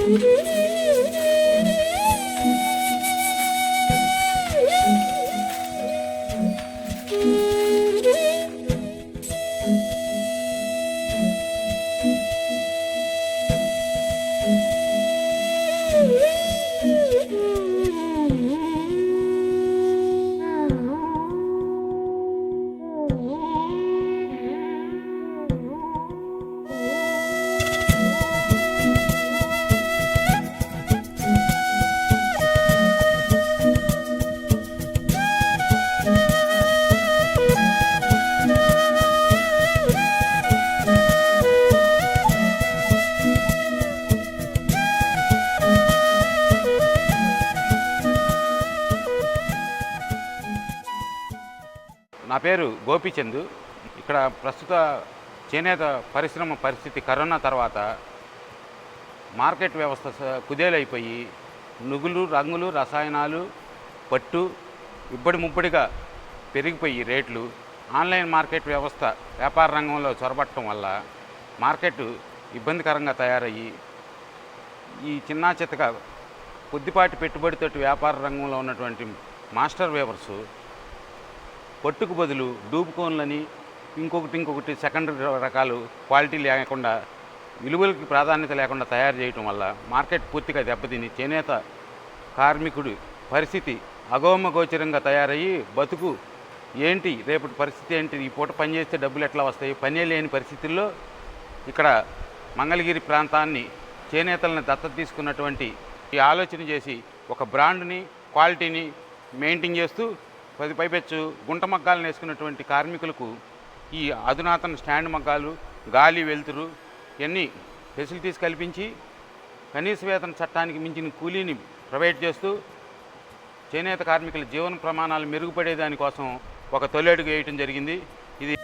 నా పేరు గోపీచంద్. ఇక్కడ ప్రస్తుత చేనేత పరిశ్రమ పరిస్థితి కరోనా తర్వాత మార్కెట్ వ్యవస్థ కుదేలైపోయి నుగులు, రంగులు, రసాయనాలు, పట్టు ముబ్బడిగా పెరిగిపోయి రేట్లు ఆన్లైన్ మార్కెట్ వ్యవస్థ వ్యాపార రంగంలో చొరబట్టడం వల్ల మార్కెట్ ఇబ్బందికరంగా తయారయ్యి ఈ చిన్నా చితక కొద్దిపాటి పెట్టుబడితోటి వ్యాపార రంగంలో ఉన్నటువంటి మాస్టర్ వేవర్సు పట్టుకు బదులు డూబ్ కోన్లని ఇంకొకటి సెకండరీ రకాలు క్వాలిటీ లేకుండా విలువలకి ప్రాధాన్యత లేకుండా తయారు చేయటం వల్ల మార్కెట్ పూర్తిగా దెబ్బతిని చేనేత కార్మికుడి పరిస్థితి అగోమగోచరంగా తయారయ్యి బతుకు ఏంటి, రేపటి పరిస్థితి ఏంటి, ఈ పూట పని చేస్తే డబ్బులు ఎట్లా వస్తాయి, పనే లేని పరిస్థితుల్లో ఇక్కడ మంగళగిరి ప్రాంతాన్ని చేనేతలను దత్తత తీసుకున్నటువంటి ఈ ఆలోచన చేసి ఒక బ్రాండ్ని, క్వాలిటీని మెయింటైన్ చేస్తూ పైపెచ్చు గుంట మగ్గాలను వేసుకున్నటువంటి కార్మికులకు ఈ అధునాతన స్టాండ్ మగ్గాలు, గాలి, వెలుతురు ఇవన్నీ ఫెసిలిటీస్ కల్పించి కనీస వేతన చట్టానికి మించిన కూలీని ప్రొవైడ్ చేస్తూ చేనేత కార్మికుల జీవన ప్రమాణాలు మెరుగుపడేదానికోసం ఒక తొలి అడుగు వేయటం జరిగింది. ఇది